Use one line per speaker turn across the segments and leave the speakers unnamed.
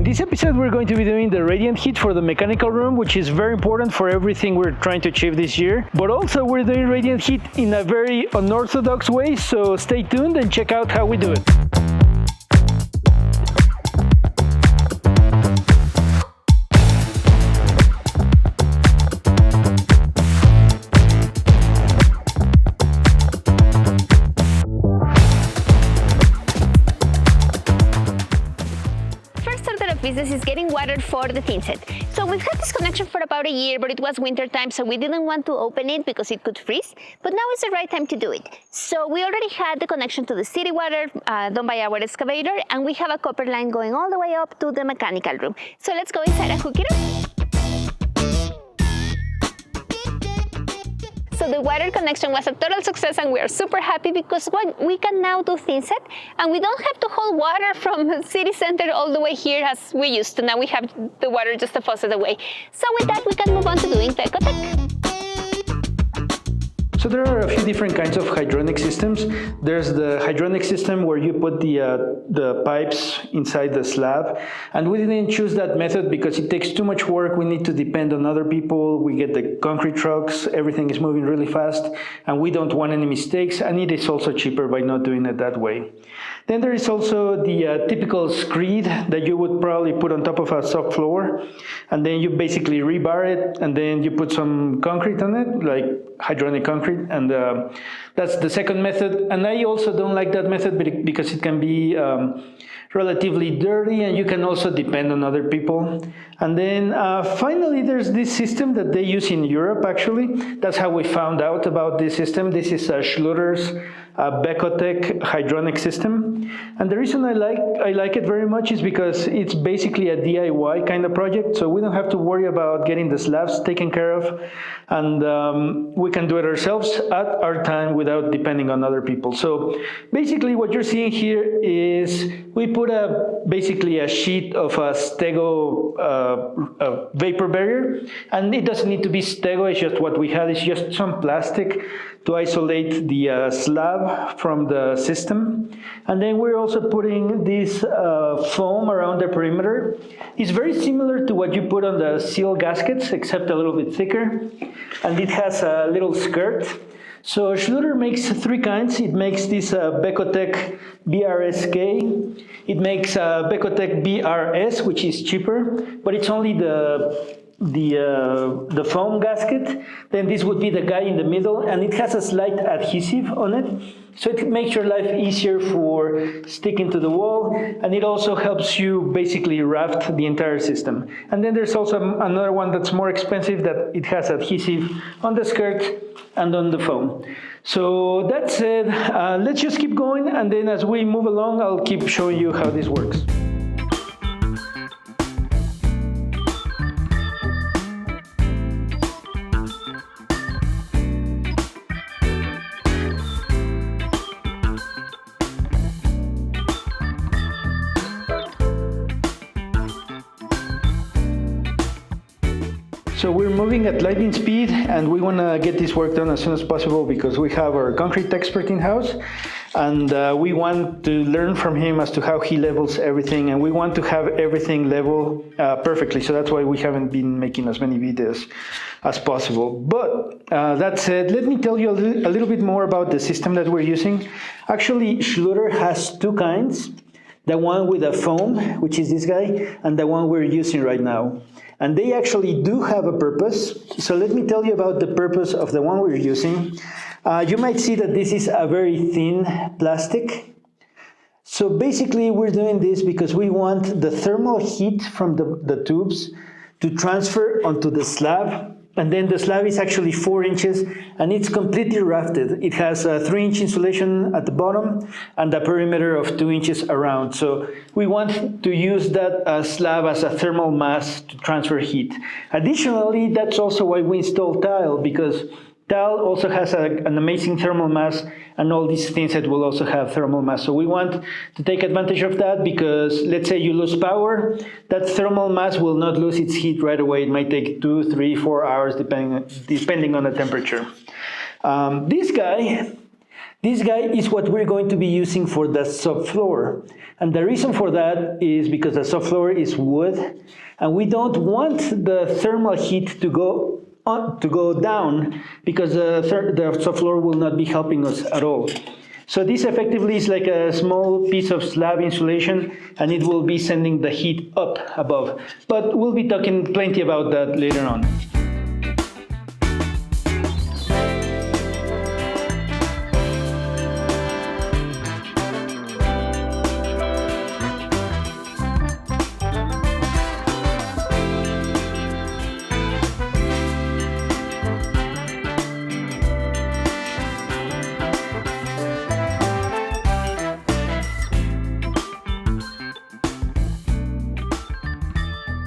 In this episode, we're going to be doing the radiant heat for the mechanical room, which is very important for everything we're trying to achieve this year. But also, we're doing radiant heat in a very unorthodox way, so stay tuned and check out how we do it.
Business is getting water for the Thinset. So we've had this connection for about a year, but it was winter time, so we didn't want to open it because it could freeze. But now is the right time to do it. So we already had the connection to the city water done by our excavator, and we have a copper line going all the way up to the mechanical room. So let's go inside and hook it up. So the water connection was a total success, and we are super happy because we can now do Thinset, and we don't have to haul water from the city center all the way here as we used to. Now we have the water just a faucet away. So with that, we can move on to doing Bekotec.
So there are a few different kinds of hydronic systems. There's the hydronic system where you put the pipes inside the slab, and we didn't choose that method because it takes too much work. We need to depend on other people. We get the concrete trucks, everything is moving really fast, and we don't want any mistakes, and it is also cheaper by not doing it that way. Then there is also the typical screed that you would probably put on top of a subfloor, and then you basically rebar it, and then you put some concrete on it, like hydronic concrete, and that's the second method. And I also don't like that method because it can be relatively dirty, and you can also depend on other people. And then finally, there's this system that they use in Europe, actually. That's how we found out about this system. This is Schluter's Bekotec hydronic system. And the reason I like it very much is because it's basically a DIY kind of project, so we don't have to worry about getting the slabs taken care of, and we can do it ourselves at our time without depending on other people. So basically what you're seeing here is we put basically a sheet of a stego vapor barrier, and it doesn't need to be stego, it's just what we had, it's just some plastic to isolate the slab from the system. And then we're also putting this foam around the perimeter. It's very similar to what you put on the seal gaskets, except a little bit thicker, and it has a little skirt. So Schluter makes three kinds. It makes this Bekotec BRSK. It makes Bekotec BRS, which is cheaper, but it's only the foam gasket. Then this would be the guy in the middle, and it has a slight adhesive on it, so it makes your life easier for sticking to the wall, and it also helps you basically raft the entire system. And then there's also another one that's more expensive, that it has adhesive on the skirt and on the foam. So that's it. Let's just keep going, and then as we move along, I'll keep showing you how this works. So we're moving at lightning speed, and we want to get this work done as soon as possible because we have our concrete expert in-house, and we want to learn from him as to how he levels everything, and we want to have everything level perfectly. So that's why we haven't been making as many videos as possible. But that said, let me tell you a little bit more about the system that we're using. Actually, Schluter has two kinds. The one with a foam, which is this guy, and the one we're using right now. And they actually do have a purpose. So let me tell you about the purpose of the one we're using. You might see that this is a very thin plastic. So basically we're doing this because we want the thermal heat from the tubes to transfer onto the slab. And then the slab is actually 4 inches, and it's completely rafted. It has a 3-inch insulation at the bottom and a perimeter of 2 inches around. So we want to use that slab as a thermal mass to transfer heat. Additionally, that's also why we install tile, because tile also has an amazing thermal mass, and all these things that will also have thermal mass. So we want to take advantage of that because let's say you lose power, that thermal mass will not lose its heat right away. It might take 2, 3, 4 hours depending on the temperature. This guy This guy is what we're going to be using for the subfloor. And the reason for that is because the subfloor is wood, and we don't want the thermal heat to go down, because the subfloor will not be helping us at all. So this effectively is like a small piece of slab insulation, and it will be sending the heat up above. But we'll be talking plenty about that later on.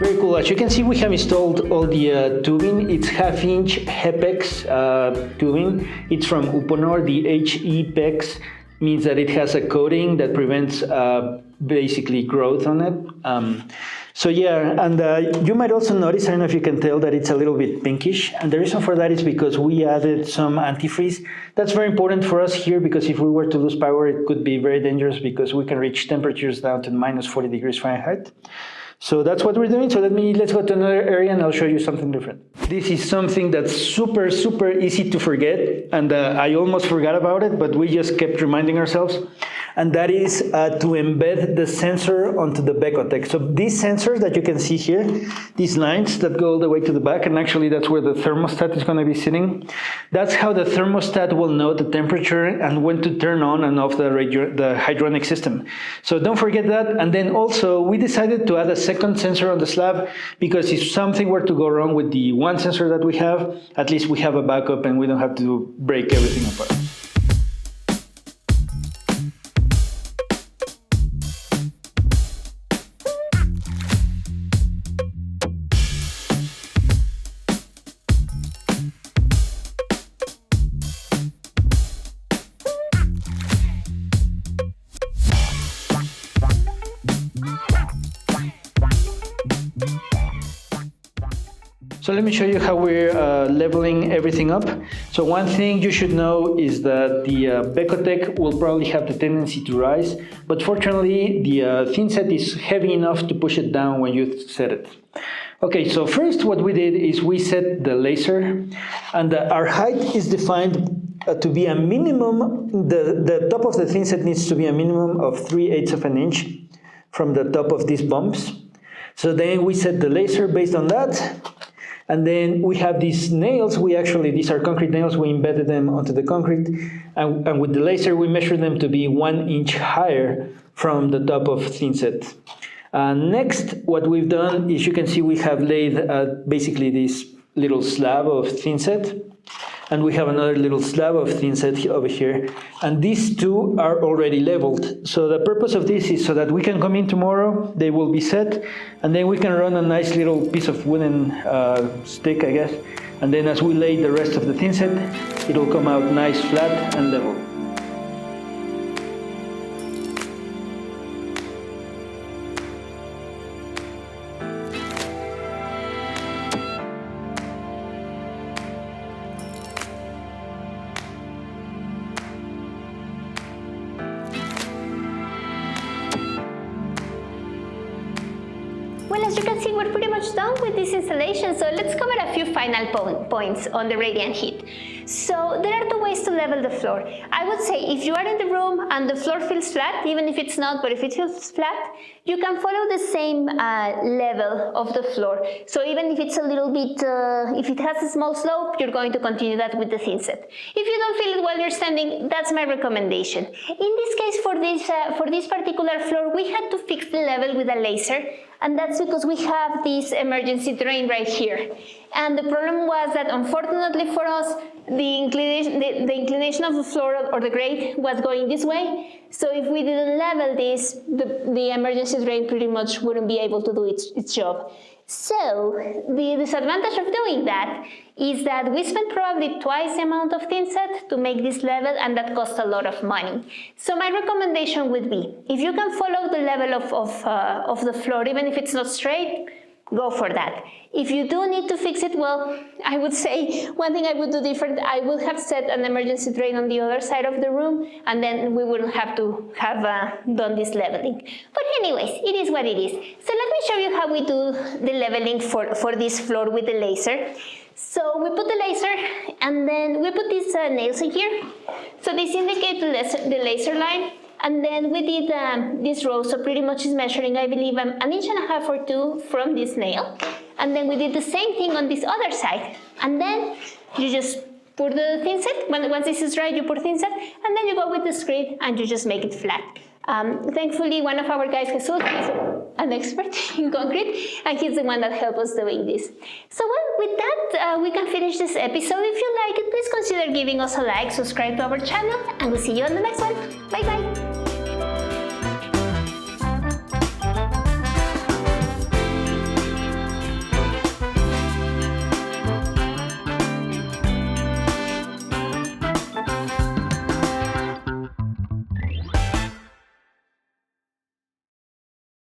Very cool. As you can see, we have installed all the tubing. It's half-inch hePEX tubing. It's from Uponor. The hePEX means that it has a coating that prevents basically growth on it. So yeah, and you might also notice, I don't know if you can tell, that it's a little bit pinkish. And the reason for that is because we added some antifreeze. That's very important for us here, because if we were to lose power, it could be very dangerous, because we can reach temperatures down to minus 40 degrees Fahrenheit. So that's what we're doing. So let's go to another area and I'll show you something different. This is something that's super easy to forget, and I almost forgot about it, but we just kept reminding ourselves. And that is to embed the sensor onto the Bekotec. So these sensors that you can see here, these lines that go all the way to the back, and actually that's where the thermostat is going to be sitting. That's how the thermostat will know the temperature and when to turn on and off the hydronic system. So don't forget that. And then also we decided to add a second sensor on the slab, because if something were to go wrong with the one sensor that we have, at least we have a backup and we don't have to break everything apart. So let me show you how we're leveling everything up. So one thing you should know is that the Bekotec will probably have the tendency to rise, but fortunately the Thinset is heavy enough to push it down when you set it. Okay, so first what we did is we set the laser, and our height is defined to be a minimum, the top of the Thinset needs to be a minimum of 3/8 of an inch from the top of these bumps. So then we set the laser based on that. And then we have these nails, these are concrete nails, we embedded them onto the concrete, and with the laser we measured them to be 1 inch higher from the top of Thinset. Next, what we've done is, you can see we have laid basically this little slab of Thinset, and we have another little slab of Thinset over here, and these two are already leveled. So the purpose of this is so that we can come in tomorrow, they will be set, and then we can run a nice little piece of wooden stick, I guess, and then as we lay the rest of the Thinset, it'll come out nice, flat, and level.
Well, as you can see, we're pretty much done with this installation, so let's cover a few final points on the radiant heat. So there are two ways to level the floor. I would say if you are in the room and the floor feels flat, even if it's not, but if it feels flat, you can follow the same level of the floor. So even if it's a little bit, if it has a small slope, you're going to continue that with the Thinset. If you don't feel it while you're standing, that's my recommendation. In this case, for this particular floor, we had to fix the level with a laser, and that's because we have this emergency drain right here. And the problem was that, unfortunately for us, the inclination of the floor or the grade was going this way. So if we didn't level this, the emergency drain pretty much wouldn't be able to do its job. So the disadvantage of doing that is that we spent probably twice the amount of Thinset to make this level, and that cost a lot of money. So my recommendation would be, if you can follow the level of the floor, even if it's not straight, go for that. If you do need to fix it, well, I would say one thing I would do different, I would have set an emergency drain on the other side of the room, and then we wouldn't have to have done this leveling. But anyways, it is what it is. So let me show you how we do the leveling for this floor with the laser. So we put the laser, and then we put these nails in here. So this indicates the laser line. And then we did this row, so pretty much is measuring, I believe, an inch and a half or two from this nail. And then we did the same thing on this other side. And then you just pour the Thinset. Once this is dry, you pour Thinset, and then you go with the screed and you just make it flat. Thankfully, one of our guys, Jesus, is an expert in concrete, and he's the one that helped us doing this. So well, with that, we can finish this episode. If you like it, please consider giving us a like, subscribe to our channel, and we'll see you on the next one. Bye bye.